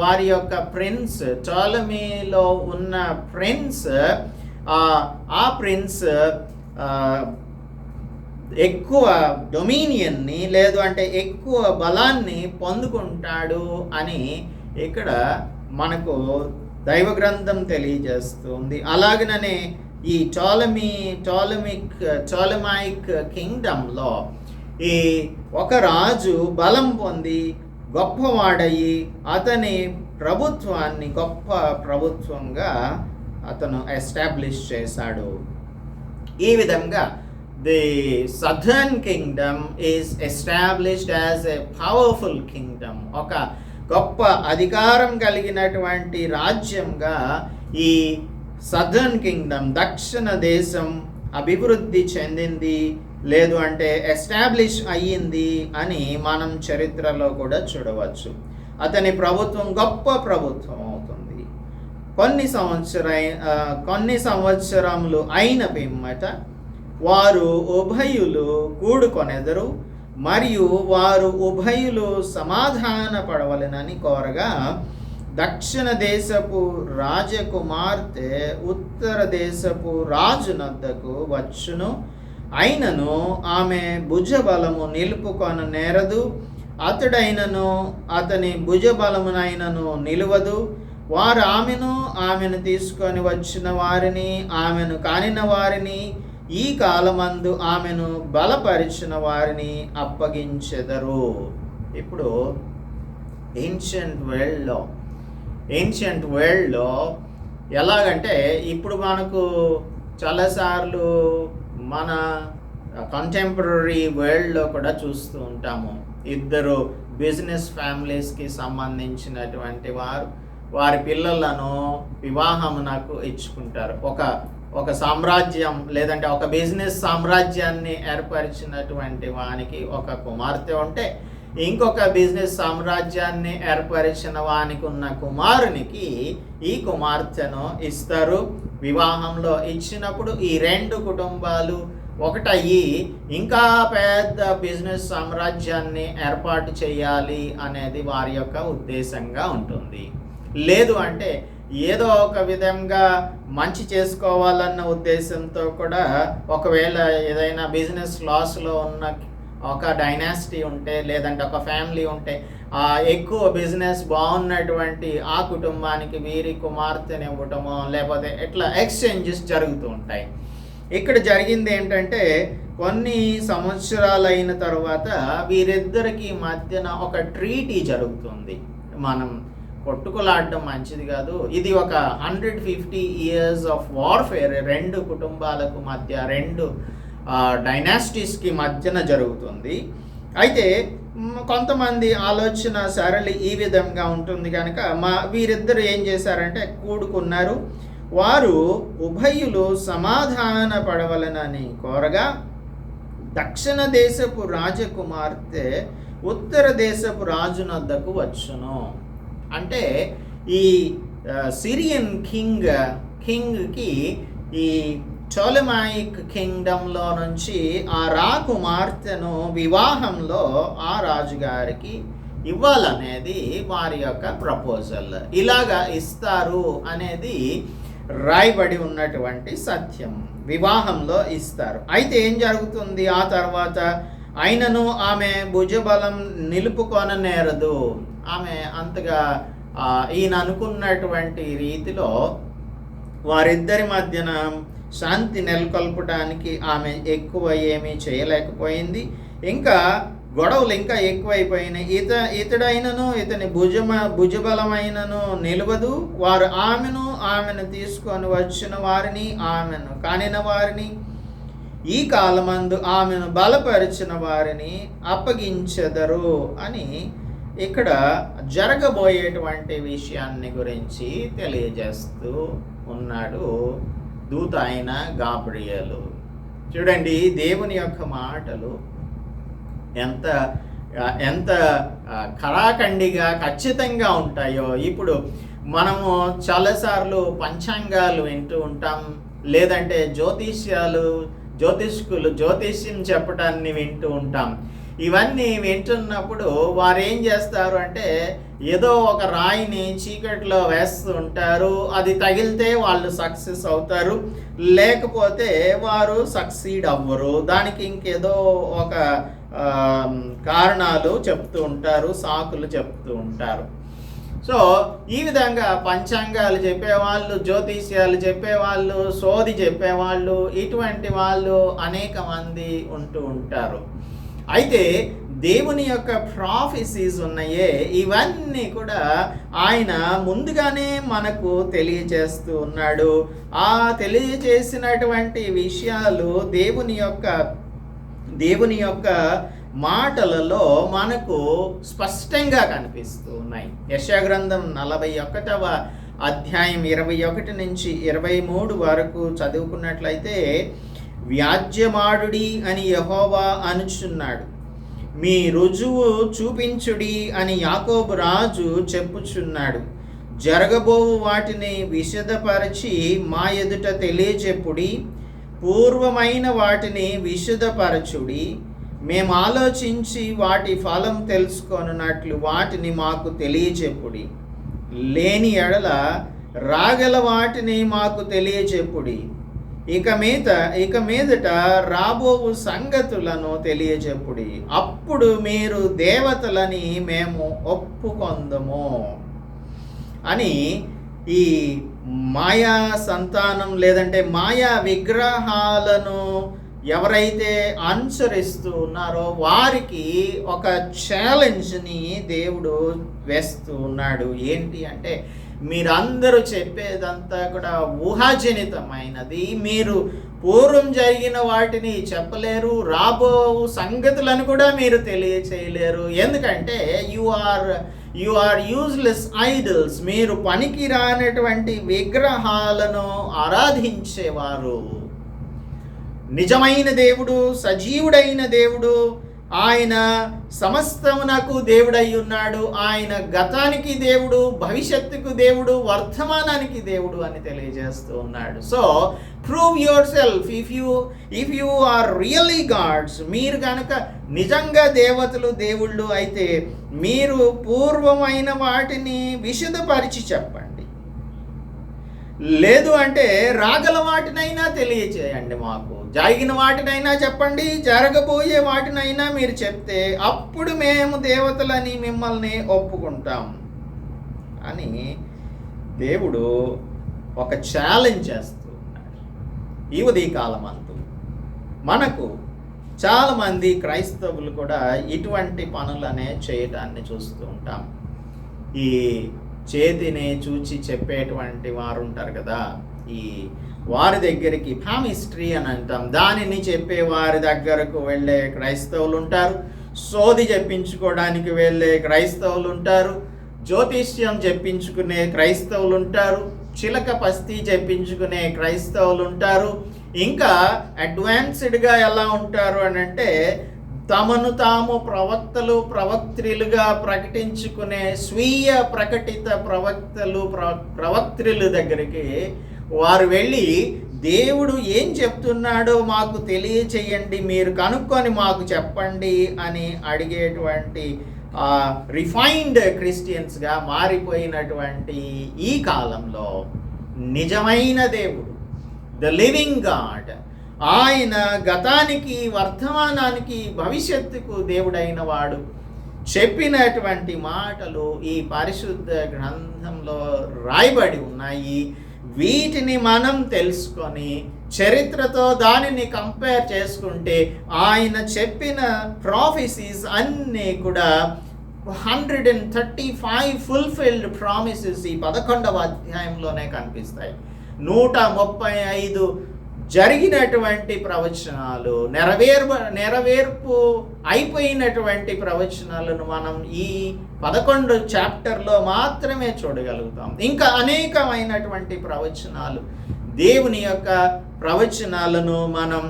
వారి యొక్క ప్రిన్స్, టోలమీలో ఉన్న ప్రిన్స్, ఆ ప్రిన్స్ ఎక్కువ డొమినియన్ని లేదు అంటే ఎక్కువ బలాన్ని పొందుకుంటాడు అని ఇక్కడ మనకు దైవ గ్రంథం తెలియజేస్తుంది. అలాగనే ఈ టోలమైక్ కింగ్డమ్లో ఈ ఒక రాజు బలం పొంది గొప్పవాడయి అతని ప్రభుత్వాన్ని గొప్ప ప్రభుత్వంగా అతను ఎస్టాబ్లిష్ చేశాడు. ఈ విధంగా the southern Kingdom is established as a powerful Kingdom. ఒక గొప్ప అధికారం కలిగినటువంటి రాజ్యంగా ఈ సదర్న్ కింగ్డమ్, దక్షిణ దేశం అభివృద్ధి చెందింది, లేదు అంటే ఎస్టాబ్లిష్ అయ్యింది అని మనం చరిత్రలో కూడా చూడవచ్చు. అతని ప్రభుత్వం గొప్ప ప్రభుత్వం అవుతుంది. కొన్ని సంవత్సరములు అయిన పిమ్మట వారు ఉభయులు కూడుకొనెదరు, మరియు వారు ఉభయులు సమాధాన పడవలెనని కోరగా, దక్షిణ దేశపు రాజకుమార్తె ఉత్తర దేశపు రాజునద్దకు వచ్చును, అయినను ఆమె భుజబలము నిలుపుకొన నేరదు, అతడైనను అతని భుజబలమునైనను నిలువదు. వారు ఆమెను తీసుకొని వచ్చిన వారిని, ఆమెను కానిన వారిని, ఈ కాలమందు ఆమెను బలపరిచిన వారిని అప్పగించెదరు. ఇప్పుడు ఏన్షియంట్ వరల్డ్లో ఎలాగంటే, ఇప్పుడు మనకు చాలాసార్లు మన కంటెంపరీ వరల్డ్లో కూడా చూస్తూ ఉంటాము. ఇద్దరు బిజినెస్ ఫ్యామిలీస్కి సంబంధించినటువంటి వారి పిల్లలను వివాహమునకు ఇచ్చుకుంటారు. ఒక సామ్రాజ్యం లేదంటే ఒక బిజినెస్ సామ్రాజ్యాన్ని ఏర్పరిచినటువంటి వానికి ఒక కుమార్తె ఉంటే, ఇంకొక బిజినెస్ సామ్రాజ్యాన్ని ఏర్పరిచిన వానికి ఉన్న కుమారునికి ఈ కుమార్తెను ఇస్తారు. వివాహంలో ఇచ్చినప్పుడు ఈ రెండు కుటుంబాలు ఒకటయ్యి ఇంకా పెద్ద బిజినెస్ సామ్రాజ్యాన్ని ఏర్పాటు చేయాలి అనేది వారి యొక్క ఉద్దేశంగా ఉంటుంది. లేదు అంటే ఏదో ఒక విధంగా మంచి చేసుకోవాలన్న ఉద్దేశంతో కూడా, ఒకవేళ ఏదైనా బిజినెస్ లాస్లో ఉన్న ఒక డైనాసిటీ ఉంటే లేదంటే ఒక ఫ్యామిలీ ఉంటే, ఎక్కువ బిజినెస్ బాగున్నటువంటి ఆ కుటుంబానికి వీరి కుమార్తెని ఇవ్వటమో లేకపోతే ఇట్లా ఎక్స్చేంజెస్ జరుగుతూ ఉంటాయి. ఇక్కడ జరిగింది ఏంటంటే, కొన్ని సంవత్సరాలైన తర్వాత వీరిద్దరికి మధ్యన ఒక ట్రీటీ జరుగుతుంది. మనం కొట్టుకులాడడం మంచిది కాదు, ఇది ఒక 150 years ఆఫ్ వార్ఫేర్ రెండు కుటుంబాలకు మధ్య, రెండు డైనాసిటీస్కి మధ్యన జరుగుతుంది. అయితే కొంతమంది ఆలోచన సరళి ఈ విధంగా ఉంటుంది కనుక వీరిద్దరు ఏం చేశారంటే కూడుకున్నారు. వారు ఉభయులు సమాధాన పడవలనని కోరగా, దక్షిణ దేశపు రాజకుమార్తె ఉత్తర దేశపు రాజునద్దకు వచ్చును. అంటే ఈ సిరియన్ కింగ్కి ఈ టోలమైక్ కింగ్డమ్లో నుంచి ఆ రాకుమార్తెను వివాహంలో ఆ రాజుగారికి ఇవ్వాలనేది వారి యొక్క ప్రపోజల్. ఇలాగా ఇస్తారు అనేది రాయబడి ఉన్నటువంటి సత్యం. వివాహంలో ఇస్తారు. అయితే ఏం జరుగుతుంది ఆ తర్వాత? అయినను ఆమె భుజబలం నిలుపుకొననేరదు. ఆమె అంతగా ఈయన అనుకున్నటువంటి రీతిలో వారిద్దరి మధ్యన శాంతి నెలకొల్పడానికి ఆమె ఎక్కువ ఏమీ చేయలేకపోయింది. ఇంకా గొడవలు ఇంకా ఎక్కువైపోయినాయి. ఇతడైనను ఇతని భుజబలమైనను నిలవదు. వారు ఆమెను తీసుకొని వచ్చిన వారిని, ఆమెను కానిన వారిని, ఈ కాలమందు ఆమెను బలపరిచిన వారిని అప్పగించెదరు అని ఇక్కడ జరగబోయేటువంటి విషయాన్ని గురించి తెలియజేస్తూ ఉన్నాడు దూత అయిన గాబ్రియేలు. చూడండి, దేవుని యొక్క మాటలు ఎంత ఎంత ఖరాఖండిగా ఖచ్చితంగా ఉంటాయో. ఇప్పుడు మనము చాలాసార్లు పంచాంగాలు వింటూ ఉంటాం, లేదంటే జ్యోతిష్యం చెప్పటాన్ని వింటూ ఉంటాం. ఇవన్నీ వింటున్నప్పుడు వారు ఏం చేస్తారు అంటే ఏదో ఒక రాయిని చీకటిలో వేస్తూ ఉంటారు. అది తగిలితే వాళ్ళు సక్సెస్ అవుతారు, లేకపోతే వారు సక్సీడ్ అవ్వరు. దానికి ఇంకేదో ఒక కారణాలు చెప్తూ ఉంటారు, సాకులు చెప్తూ ఉంటారు. సో ఈ విధంగా పంచాంగాలు చెప్పేవాళ్ళు, జ్యోతిష్యాలు చెప్పేవాళ్ళు, సోది చెప్పేవాళ్ళు, ఇటువంటి వాళ్ళు అనేక మంది ఉంటూ ఉంటారు. అయితే దేవుని యొక్క ప్రాఫెసీస్ ఉన్నాయే, ఇవన్నీ కూడా ఆయన ముందుగానే మనకు తెలియజేస్తూ ఉన్నాడు. ఆ తెలియజేసినటువంటి విషయాలు దేవుని యొక్క మాటలలో మనకు స్పష్టంగా కనిపిస్తూ ఉన్నాయి. యెషయా గ్రంథం 41వ అధ్యాయం 21 నుంచి 23 వరకు చదువుకున్నట్లయితే, వ్యాజ్యమాడుడి అని యెహోవా అనుచున్నాడు, మీ రుజువు చూపించుడి అని యాకోబు రాజు చెప్పుచున్నాడు. జరగబోవు వాటిని విశదపరచి మా ఎదుట తెలియచెప్పుడి, పూర్వమైన వాటిని విశదపరచుడి. మేము ఆలోచించి వాటి ఫలం తెలుసుకొనున్నట్లు వాటిని మాకు తెలియచెప్పుడి. లేని ఎడల రాగల వాటిని మాకు తెలియచెప్పుడి. ఇక మీదట రాబోవు సంగతులను తెలియచెప్పుడి. అప్పుడు మీరు దేవతలని మేము ఒప్పుకొందము అని ఈ మాయా సంతానం లేదంటే మాయా విగ్రహాలను ఎవరైతే అనుసరిస్తూ ఉన్నారో వారికి ఒక ఛాలెంజ్ని దేవుడు వేస్తూ ఉన్నాడు. ఏంటి అంటే, మీరందరూ చెప్పేదంతా కూడా ఊహాజనితమైనది. మీరు పూర్వం జరిగిన వాటిని చెప్పలేరు, రాబో సంగతులను కూడా మీరు తెలియచేయలేరు. ఎందుకంటే యు ఆర్ యూజ్లెస్ ఐడల్స్. మీరు పనికి రానటువంటి విగ్రహాలను ఆరాధించేవారు. నిజమైన దేవుడు, సజీవుడైన దేవుడు, ఆయన సమస్తమునకు దేవుడై ఉన్నాడు. ఆయన గతానికి దేవుడు, భవిష్యత్తుకు దేవుడు, వర్తమానానికి దేవుడు అని తెలియజేస్తూ ఉన్నాడు. So prove yourself if you are really gods. మీరు కనుక నిజంగా దేవతలు, దేవుళ్ళు అయితే మీరు పూర్వమైన వాటిని విశదపరిచి చెప్పండి. లేదు అంటే రాగల వాటినైనా తెలియచేయండి, మాకు జరిగిన వాటినైనా చెప్పండి, జరగబోయే వాటినైనా మీరు చెప్తే అప్పుడు మేము దేవతలని మిమ్మల్ని ఒప్పుకుంటాం అని దేవుడు ఒక ఛాలెంజ్ చేస్తూ ఉన్నాడు. ఈ ఉదయకాలం అంటూ మనకు చాలామంది క్రైస్తవులు కూడా ఇటువంటి పనులనే చేయటాన్ని చూస్తూ ఉంటాం. ఈ చేతిని చూచి చెప్పేటువంటి వారు ఉంటారు కదా, ఈ వారి దగ్గరికి పామిస్ట్రీ అని అంటాం. దానిని చెప్పే వారి దగ్గరకు వెళ్ళే క్రైస్తవులు ఉంటారు, సోది చెప్పించుకోవడానికి వెళ్ళే క్రైస్తవులు ఉంటారు, జ్యోతిష్యం చెప్పించుకునే క్రైస్తవులు ఉంటారు, చిలక పస్తీ చెప్పించుకునే క్రైస్తవులు ఉంటారు. ఇంకా అడ్వాన్స్డ్గా ఎలా ఉంటారు అని అంటే, తమను తాము ప్రవక్త్రులుగా ప్రకటించుకునే స్వీయ ప్రకటిత ప్రవక్త్రుల దగ్గరికి వారు వెళ్ళి దేవుడు ఏం చెప్తున్నాడో మాకు తెలియచేయండి, మీరు కనుక్కొని మాకు చెప్పండి అని అడిగేటువంటి రిఫైన్డ్ క్రిస్టియన్స్గా మారిపోయినటువంటి ఈ కాలంలో నిజమైన దేవుడు, ద లివింగ్ గాడ్, ఆయన గతానికి, వర్తమానానికి, భవిష్యత్తుకు దేవుడైన వాడు చెప్పినటువంటి మాటలు ఈ పరిశుద్ధ గ్రంథంలో రాయబడి ఉన్నాయి. వీటిని మనం తెలుసుకొని చరిత్రతో దానిని కంపేర్ చేసుకుంటే ఆయన చెప్పిన ప్రాఫెసీస్ అన్నీ కూడా 135 ఫుల్ఫిల్డ్ ప్రామిసెస్ ఈ 11వ అధ్యాయంలోనే కనిపిస్తాయి. 135 జరిగినటువంటి ప్రవచనాలు, నెరవేర్పు అయిపోయినటువంటి ప్రవచనాలను మనం ఈ 11 చాప్టర్లో మాత్రమే చూడగలుగుతాం. ఇంకా అనేకమైనటువంటి ప్రవచనాలు, దేవుని యొక్క ప్రవచనాలను మనం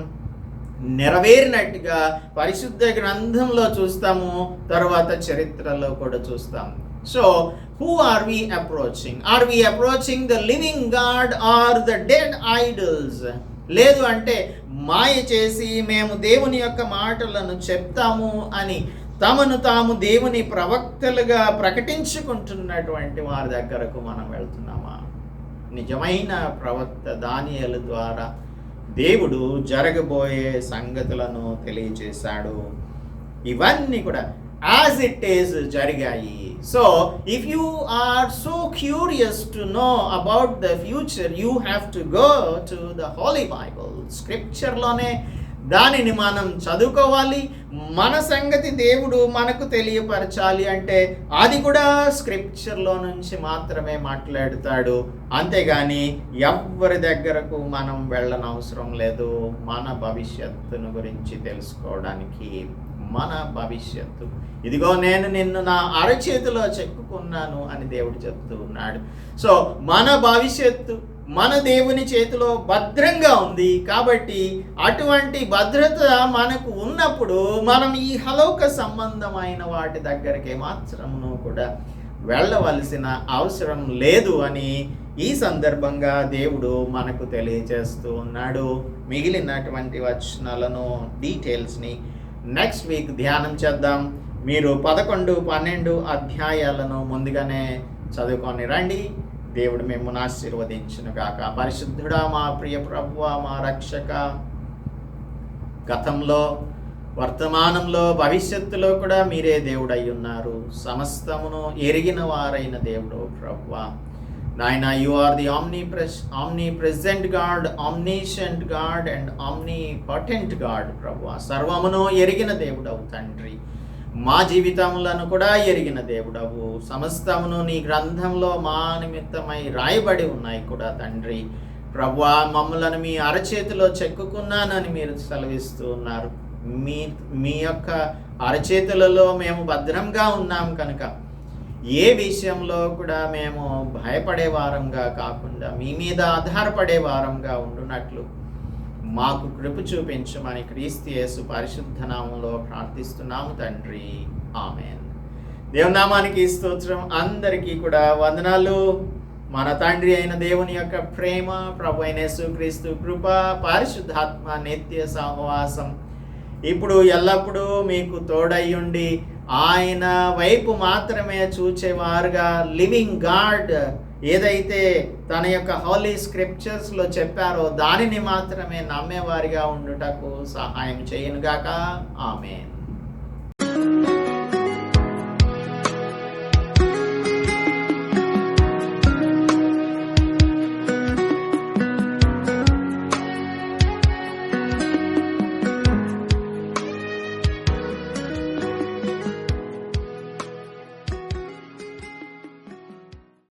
నెరవేరినట్టుగా పరిశుద్ధ గ్రంథంలో చూస్తాము, తర్వాత చరిత్రలో కూడా చూస్తాము. So who are we approaching? Are we approaching the living God or the dead idols? లేదు అంటే మాయ చేసి మేము దేవుని యొక్క మాటలను చెప్తాము అని తమను తాము దేవుని ప్రవక్తలుగా ప్రకటించుకుంటున్నటువంటి వారి దగ్గరకు మనం వెళ్తున్నామా? నిజమైన ప్రవక్త దానియేలు ద్వారా దేవుడు జరగబోయే సంగతులను తెలియజేశాడు. ఇవన్నీ కూడా యాజ్ ఇట్ ఈస్ జరిగాయి. So if you are so curious to know about the future, you have to go to the holy Bible. స్క్రిప్చర్లోనే దానిని మనం చదువుకోవాలి. మన సంగతి దేవుడు మనకు తెలియపరచాలి అంటే అది కూడా స్క్రిప్చర్లో నుంచి మాత్రమే మాట్లాడుతాడు. అంతేగాని ఎవ్వరి దగ్గరకు మనం వెళ్ళనవసరం లేదు. మన భవిష్యత్తును గురించి తెలుసుకోవడానికి, మన భవిష్యత్తు ఇదిగో నేను నిన్ను నా అరచేతిలో చెక్కుకున్నాను అని దేవుడు చెప్తూ ఉన్నాడు. సో మన భవిష్యత్తు మన దేవుని చేతిలో భద్రంగా ఉంది. కాబట్టి అటువంటి భద్రత మనకు ఉన్నప్పుడు మనం ఈ హలోక సంబంధమైన వాటి దగ్గరికి మాత్రమును కూడా వెళ్ళవలసిన అవసరం లేదు అని ఈ సందర్భంగా దేవుడు మనకు తెలియజేస్తూ ఉన్నాడు. మిగిలినటువంటి వచనాలను, డీటెయిల్స్ని నెక్స్ట్ వీక్ ధ్యానం చేద్దాం. మీరు 11, 12 అధ్యాయాలను ముందుగానే చదువుకొని రండి. దేవుడు మిమ్మల్ని ఆశీర్వదించును గాక. పరిశుద్ధుడా, మా ప్రియ ప్రభువా, మా రక్షక, గతంలో, వర్తమానంలో, భవిష్యత్తులో కూడా మీరే దేవుడై ఉన్నారు. సమస్తమును ఎరిగిన వారైన దేవుడు ప్రభువా. నాయన, you are the omnipresent God, omniscient God and omnipotent God ప్రభువా. సర్వమును ఎరిగిన దేవుడవు తండ్రి. మా జీవితములను కూడా ఎరిగిన దేవుడవు. సమస్తమును నీ గ్రంథంలో మా నిమిత్తమై రాయబడి ఉన్నాయి కూడా తండ్రి. ప్రభువా, మమ్మలను మీ అరచేతిలో చెక్కుకున్నానని మీరు సెలవిస్తూ ఉన్నారు. మీ యొక్క అరచేతులలో మేము భద్రంగా ఉన్నాం కనుక ఏ విషయంలో కూడా మేము భయపడే వారంగా కాకుండా మీ మీద ఆధారపడే వారంగా ఉండునట్లు మాకు కృప చూపించమని క్రీస్తు యేసు పరిశుద్ధ నామములో ప్రార్థిస్తున్నాము తండ్రి. ఆమేన్. దేవుని నామానికి స్తోత్రం. అందరికీ కూడా వందనాలు. మన తండ్రి అయిన దేవుని యొక్క ప్రేమ, ప్రభు అయిన యేసుక్రీస్తు కృప, పరిశుద్ధాత్మ నిత్య సహవాసం ఇప్పుడు ఎల్లప్పుడూ మీకు తోడయ్యుండి ఆయన వైపు మాత్రమే చూచేవారుగా, లివింగ్ గాడ్ ఏదైతే తన యొక్క హోలీ స్క్రిప్చర్స్లో చెప్పారో దానిని మాత్రమే నమ్మేవారిగా ఉండుటకు సహాయం చేయనుగాక. ఆమేన్.